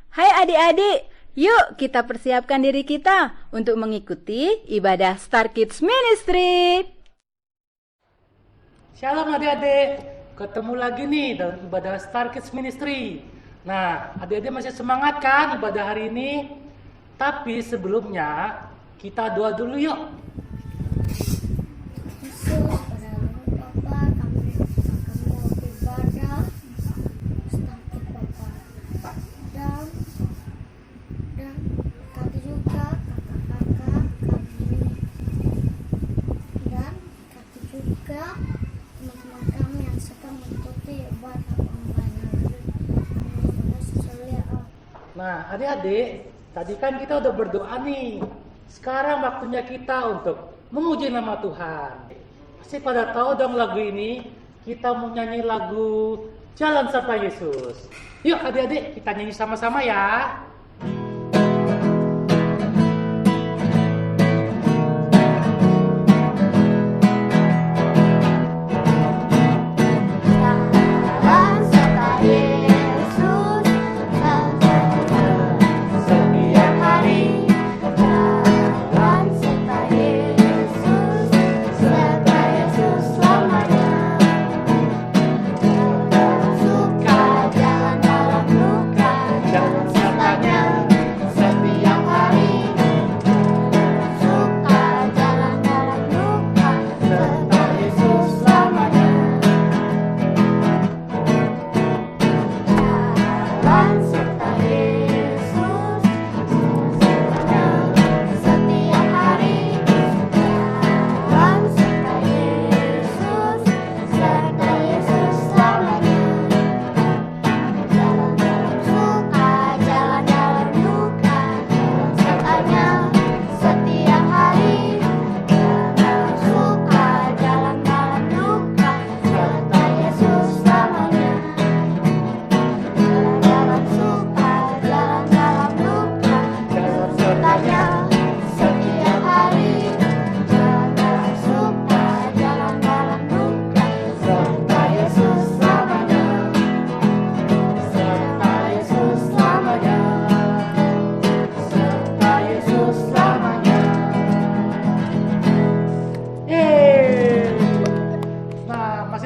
Hai adik-adik, yuk kita persiapkan diri kita untuk mengikuti ibadah Star Kids Ministry. Shalom adik-adik, ketemu lagi nih dalam ibadah Star Kids Ministry. Nah, adik-adik masih semangat kan ibadah hari ini? Tapi sebelumnya kita doa dulu yuk. Nah, adik-adik, tadi kan kita udah berdoa nih. Sekarang waktunya kita untuk memuji nama Tuhan. Pasti pada tahu dong lagu ini. Kita mau nyanyi lagu Jalan Serta Yesus. Yuk adik-adik, kita nyanyi sama-sama ya.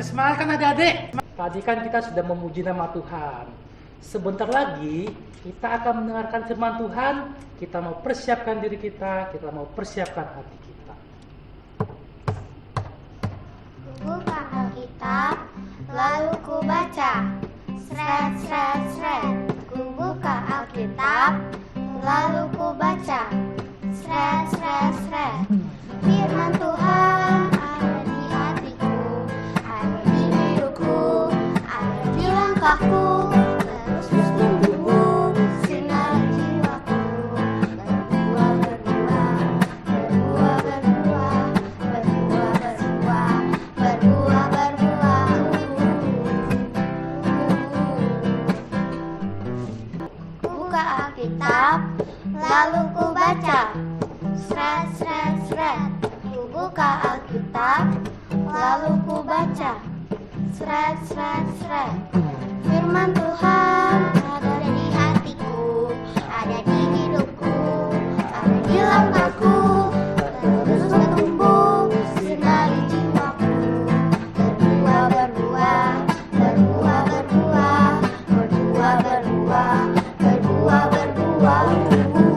Semangat kan adik-adik? Tadi kan kita sudah memuji nama Tuhan. Sebentar lagi kita akan mendengarkan firman Tuhan. Kita mau persiapkan diri kita mau persiapkan hati kita. Buka Alkitab, lalu ku baca. Sret, sret, sret. Ku buka Alkitab, lalu ku baca. Sret, sret, sret. Firman Tuhan ada di hatiku, ada di hidupku, ada di langkahku. Terus tumbuh, sinar jiwaku. Berbuah, berbuah, berbuah, berbuah, berbuah, berbuah, berbuah, berbuah. Buka Alkitab, lalu ku baca. Sret, sret, sret. Ku buka Alkitab, lalu ku baca. Sret, sret, sret. Firman Tuhan ada di hatiku, ada di hidupku, ada di langkahku. Terus bertumbuh, sinari jiwaku. Berbuah, berbuah, berbuah, berbuah, berbuah, berbuah, berbuah, berbuah.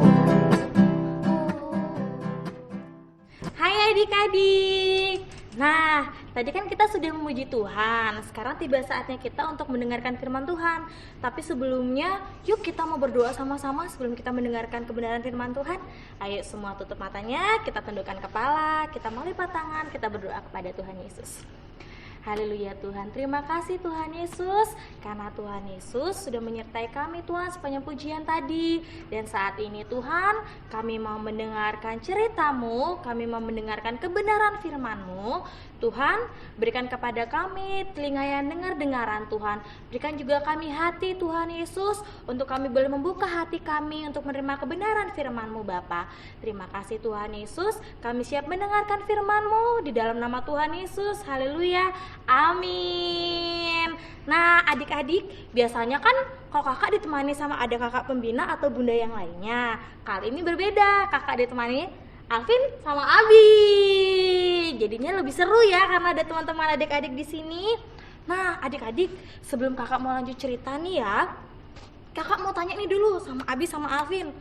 Hai adik-adik. Nah, tadi kan kita sudah memuji Tuhan. Sekarang tiba saatnya kita untuk mendengarkan firman Tuhan. Tapi sebelumnya, yuk kita mau berdoa sama-sama sebelum kita mendengarkan kebenaran firman Tuhan. Ayo semua tutup matanya, kita tundukkan kepala, kita mau lipat tangan, kita berdoa kepada Tuhan Yesus. Haleluya Tuhan, terima kasih Tuhan Yesus, karena Tuhan Yesus sudah menyertai kami Tuhan sepanjang pujian tadi. Dan saat ini Tuhan, kami mau mendengarkan cerita-Mu, kami mau mendengarkan kebenaran firman-Mu. Tuhan, berikan kepada kami telinga yang dengar-dengaran Tuhan. Berikan juga kami hati Tuhan Yesus, untuk kami boleh membuka hati kami untuk menerima kebenaran firman-Mu Bapa. Terima kasih Tuhan Yesus, kami siap mendengarkan firman-Mu di dalam nama Tuhan Yesus. Haleluya, amin. Nah, adik-adik, biasanya kan kalau kakak ditemani sama ada kakak pembina atau bunda yang lainnya. Kali ini berbeda, kakak ditemani Alvin sama Abi. Jadinya lebih seru ya karena ada teman-teman adik-adik di sini. Nah, adik-adik, sebelum kakak mau lanjut cerita nih ya, kakak mau tanya nih dulu sama Abi sama Alvin.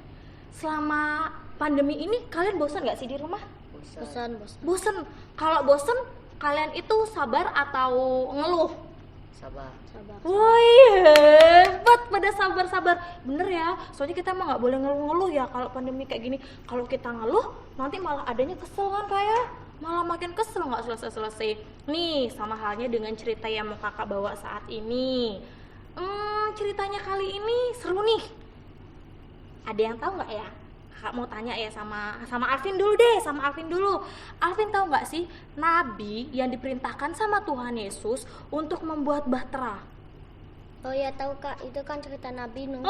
Selama pandemi ini kalian bosan gak sih di rumah? Bosan. Bosan. Kalau bosan, kalian itu sabar atau ngeluh? Sabar. Woi, hebat pada sabar-sabar. Bener ya, soalnya kita emang gak boleh ngeluh-ngeluh ya kalau pandemi kayak gini. Kalau kita ngeluh, nanti malah adanya kesel kan kayak malah makin kesel gak selesai-selesai. Nih, sama halnya dengan cerita yang mau kakak bawa saat ini. Ceritanya kali ini seru nih. Ada yang tahu nggak ya? Kakak mau tanya ya sama Alvin dulu deh, sama Alvin dulu. Alvin tahu nggak sih nabi yang diperintahkan sama Tuhan Yesus untuk membuat bahtera? Oh ya tahu Kak, itu kan cerita Nabi Nuh.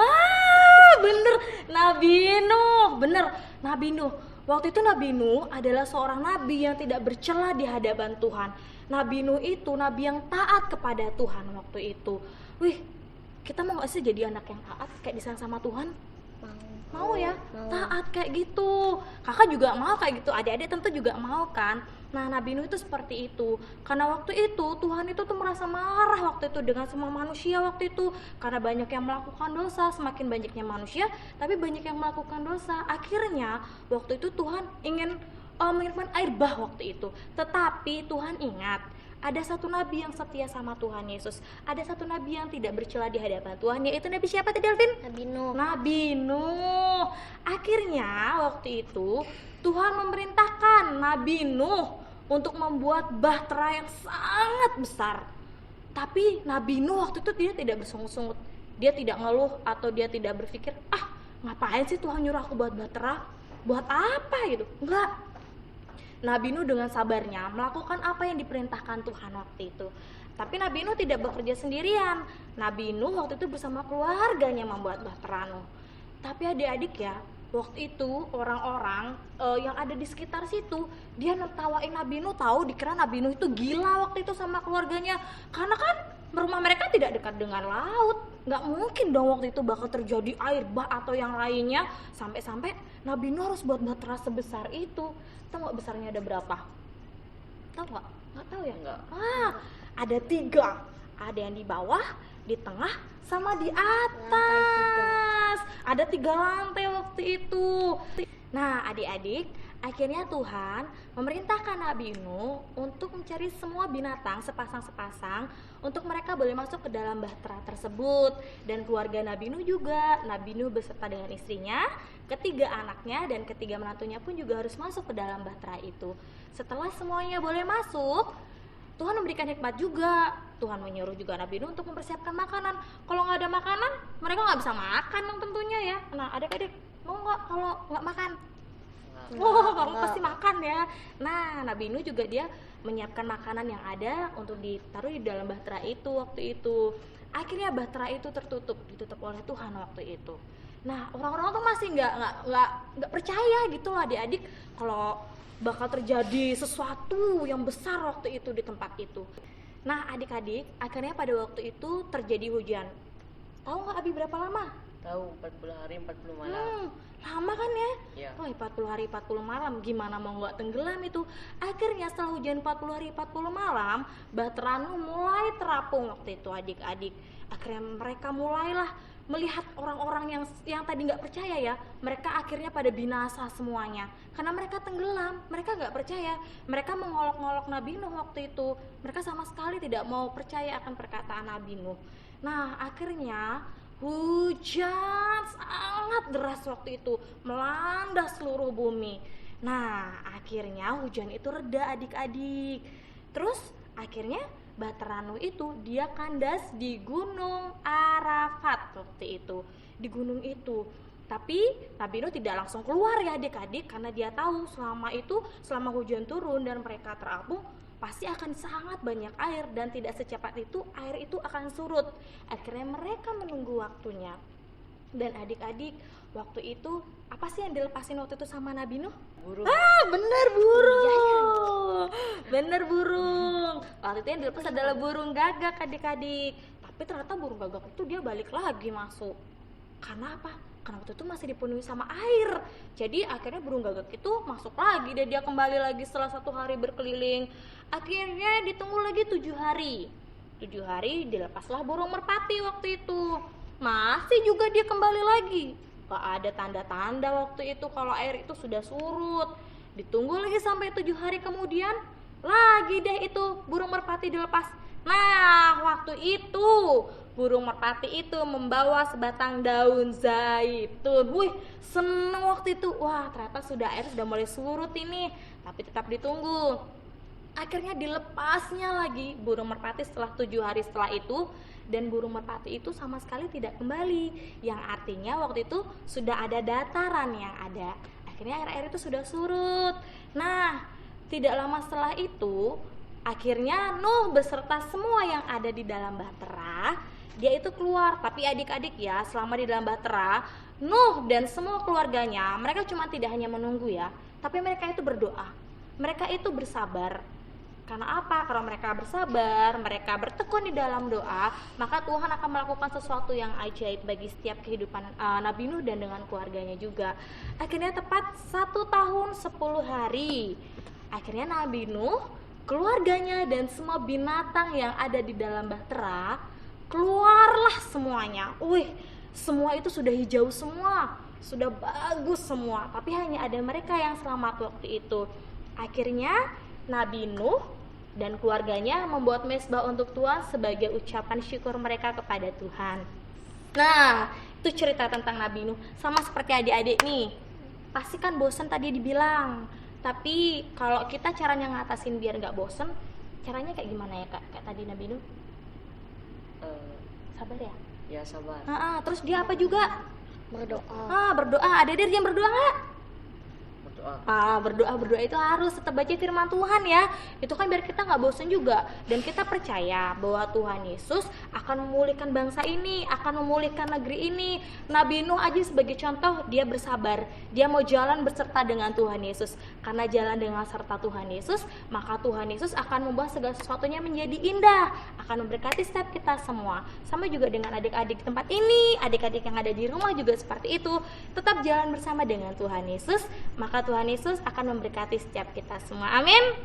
Bener, Nabi Nuh, bener, Nabi Nuh. Waktu itu Nabi Nuh adalah seorang nabi yang tidak bercela di hadapan Tuhan. Nabi Nuh itu nabi yang taat kepada Tuhan waktu itu. Wih, kita mau nggak sih jadi anak yang taat kayak disayang sama Tuhan? Mau ya, taat kayak gitu. Kakak juga mau kayak gitu, adik-adik tentu juga mau kan. Nah, Nabi Nuh itu seperti itu. Karena waktu itu Tuhan itu tuh merasa marah waktu itu dengan semua manusia waktu itu. Karena banyak yang melakukan dosa, semakin banyaknya manusia, tapi banyak yang melakukan dosa. Akhirnya waktu itu Tuhan ingin mengirimkan air bah waktu itu. Tetapi Tuhan ingat, ada satu nabi yang setia sama Tuhan Yesus. Ada satu nabi yang tidak bercela di hadapan Tuhan, yaitu nabi siapa tadi Alvin? Nabi Nuh. Nabi Nuh. Akhirnya waktu itu Tuhan memerintahkan Nabi Nuh untuk membuat bahtera yang sangat besar. Tapi Nabi Nuh waktu itu dia tidak bersungut-sungut. Dia tidak ngeluh atau dia tidak berpikir, ngapain sih Tuhan nyuruh aku buat bahtera? Buat apa gitu? Enggak. Nabi Nuh dengan sabarnya melakukan apa yang diperintahkan Tuhan waktu itu. Tapi Nabi Nuh tidak bekerja sendirian. Nabi Nuh waktu itu bersama keluarganya membuat bahtera Nuh. Tapi adik-adik ya, waktu itu orang-orang yang ada di sekitar situ, dia netawain Nabi Nuh, tahu dikira Nabi Nuh itu gila waktu itu sama keluarganya. Karena kan rumah mereka tidak dekat dengan laut. Nggak mungkin dong waktu itu bakal terjadi air bah atau yang lainnya. Sampai-sampai Nabi Nuh harus buat bahtera sebesar itu. Tahu nggak besarnya ada berapa? Tahu nggak? Nggak tahu ya? Nggak. Ada 3. Ada yang di bawah, di tengah, sama di atas. Ada 3 lantai waktu itu. Nah, adik-adik, akhirnya Tuhan memerintahkan Nabi Nuh untuk mencari semua binatang sepasang-sepasang untuk mereka boleh masuk ke dalam bahtera tersebut. Dan keluarga Nabi Nuh juga, Nabi Nuh beserta dengan istrinya, ketiga anaknya dan ketiga menantunya pun juga harus masuk ke dalam bahtera itu. Setelah semuanya boleh masuk, Tuhan memberikan hikmat juga. Tuhan menyuruh juga Nabi Nuh untuk mempersiapkan makanan. Kalau nggak ada makanan, mereka nggak bisa makan dong tentunya ya. Nah, adik-adik mau nggak kalau nggak makan? Kamu pasti makan ya. Nah, Nabi Nuh juga dia menyiapkan makanan yang ada untuk ditaruh di dalam bahtera itu waktu itu. Akhirnya bahtera itu ditutup oleh Tuhan waktu itu. Nah, orang-orang tuh masih nggak percaya gitu loh adik-adik kalau bakal terjadi sesuatu yang besar waktu itu di tempat itu. Nah, adik-adik, akhirnya pada waktu itu terjadi hujan. Tahu nggak Abi berapa lama? Tahu, 40 hari 40 malam. Lama kan ya? Ya. Oh, 40 hari 40 malam, gimana mau nggak tenggelam itu? Akhirnya setelah hujan 40 hari 40 malam, bahtera Nuh mulai terapung waktu itu adik-adik. Akhirnya mereka mulailah melihat orang-orang yang tadi nggak percaya ya, mereka akhirnya pada binasa semuanya karena mereka tenggelam, mereka nggak percaya, mereka mengolok-ngolok Nabi Nuh waktu itu, mereka sama sekali tidak mau percaya akan perkataan Nabi Nuh. Nah, akhirnya hujan sangat deras waktu itu melanda seluruh bumi. Nah, akhirnya hujan itu reda adik-adik. Terus akhirnya bahtera Nuh itu dia kandas di Gunung Arafat waktu itu, di gunung itu. Tapi Nabi Nuh tidak langsung keluar ya adik-adik, karena dia tahu selama hujan turun dan mereka terapung pasti akan sangat banyak air dan tidak secepat itu air itu akan surut. Akhirnya mereka menunggu waktunya. Dan adik-adik, waktu itu apa sih yang dilepasin waktu itu sama Nabi Nuh? Burung. Bener burung. Bener burung. Waktu itu yang dilepas adalah burung gagak adik-adik. Tapi ternyata burung gagak itu dia balik lagi masuk. Karena apa? Karena waktu itu masih dipenuhi sama air. Jadi akhirnya burung gagak itu masuk lagi dan dia kembali lagi setelah 1 hari berkeliling. Akhirnya ditunggu lagi 7 hari. 7 hari dilepaslah burung merpati waktu itu. Masih juga dia kembali lagi. Gak ada tanda-tanda waktu itu kalau air itu sudah surut. Ditunggu lagi sampai 7 hari kemudian, lagi deh itu burung merpati dilepas. Nah, waktu itu burung merpati itu membawa sebatang daun zaitun. Wih, seneng waktu itu. Wah, ternyata air sudah mulai surut ini. Tapi tetap ditunggu. Akhirnya dilepasnya lagi burung merpati setelah 7 hari setelah itu. Dan burung merpati itu sama sekali tidak kembali. Yang artinya waktu itu sudah ada dataran yang ada. Akhirnya air itu sudah surut. Nah, tidak lama setelah itu, akhirnya Nuh beserta semua yang ada di dalam bahtera, dia itu keluar. Tapi adik-adik ya, selama di dalam bahtera, Nuh dan semua keluarganya, mereka cuma tidak hanya menunggu ya, tapi mereka itu berdoa. Mereka itu bersabar. Karena apa? Karena mereka bersabar, mereka bertekun di dalam doa, maka Tuhan akan melakukan sesuatu yang ajaib bagi setiap kehidupan Nabi Nuh dan dengan keluarganya juga. Akhirnya tepat 1 tahun 10 hari. Akhirnya Nabi Nuh, keluarganya dan semua binatang yang ada di dalam bahtera keluarlah semuanya. Wih, semua itu sudah hijau semua, sudah bagus semua, tapi hanya ada mereka yang selamat waktu itu. Akhirnya Nabi Nuh dan keluarganya membuat mezbah untuk Tuhan sebagai ucapan syukur mereka kepada Tuhan. Nah, itu cerita tentang Nabi Nuh. Sama seperti adik-adik nih, pasti kan bosan tadi dibilang. Tapi kalau kita caranya ngatasin biar gak bosan, caranya kayak gimana ya Kak? Kayak tadi Nabi Nuh sabar ya? Ya sabar. Terus dia apa juga? Berdoa. Berdoa. Ada yang berdoa gak? Berdoa. Berdoa itu harus tetap baca firman Tuhan ya. Itu kan biar kita nggak bosan juga. Dan kita percaya bahwa Tuhan Yesus akan memulihkan bangsa ini, akan memulihkan negeri ini. Nabi Nuh aja sebagai contoh, dia bersabar. Dia mau jalan berserta dengan Tuhan Yesus. Karena jalan dengan serta Tuhan Yesus, maka Tuhan Yesus akan membuat segala sesuatunya menjadi indah, akan memberkati setiap kita semua. Sama juga dengan adik-adik di tempat ini, adik-adik yang ada di rumah juga seperti itu. Tetap jalan bersama dengan Tuhan Yesus, maka Tuhan Yesus akan memberkati setiap kita semua. Amin.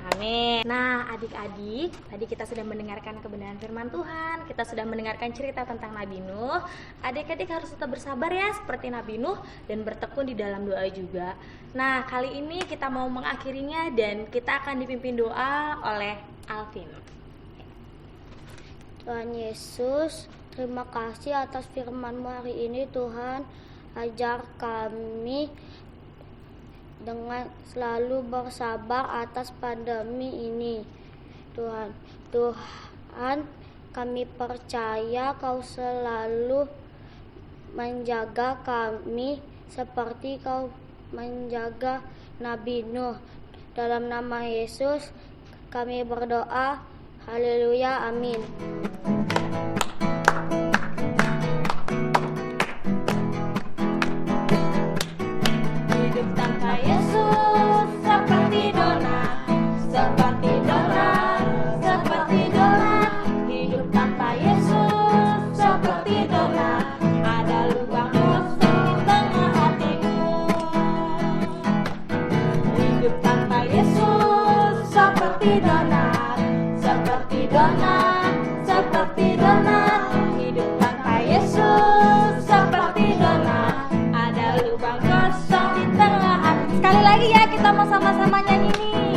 Amin. Nah, adik-adik, tadi kita sudah mendengarkan kebenaran firman Tuhan, kita sudah mendengarkan cerita tentang Nabi Nuh. Adik-adik harus tetap bersabar ya, seperti Nabi Nuh, dan bertekun di dalam doa juga. Nah, kali ini kita mau mengakhirinya dan kita akan dipimpin doa oleh Alvin. Tuhan Yesus, terima kasih atas firman-Mu hari ini Tuhan. Ajar kami dengan selalu bersabar atas pandemi ini. Tuhan, kami percaya Kau selalu menjaga kami seperti Kau menjaga Nabi Nuh. Dalam nama Yesus kami berdoa. Haleluya, amin. Hidup tanpa Yesus seperti donat, seperti donat, seperti donat. Hidup tanpa Yesus seperti donat, ada lubang kosong di tengah hatimu. Hidup tanpa Yesus seperti donat, seperti donat, seperti donat. Hidup tanpa Yesus seperti donat, ada lubang kosong di tengah hati. Sekali lagi ya, kita mau sama-sama nyanyi nih.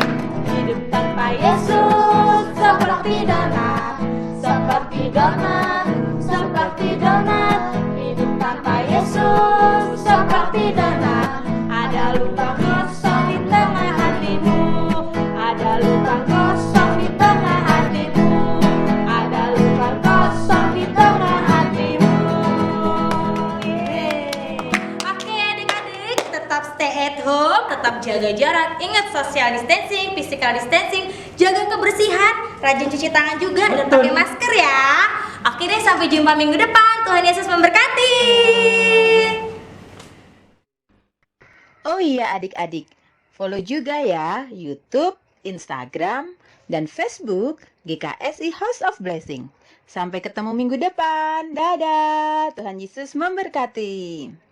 Hidup tanpa Yesus seperti donat, seperti donat, seperti donat. Hidup tanpa Yesus seperti donat, ada lubang kosong di tengah hatimu, ada lubang kosong di tengah hatimu, ada lubang kosong di tengah hatimu. Oke adik-adik, tetap stay at home, tetap jaga jarak, ingat social distancing, physical distancing, jaga kebersihan, rajin cuci tangan juga dan pakai masker ya. Oke deh, sampai jumpa minggu depan. Tuhan Yesus memberkati. Oh iya adik-adik, follow juga ya YouTube, Instagram, dan Facebook GKSI House of Blessing. Sampai ketemu minggu depan. Dadah. Tuhan Yesus memberkati.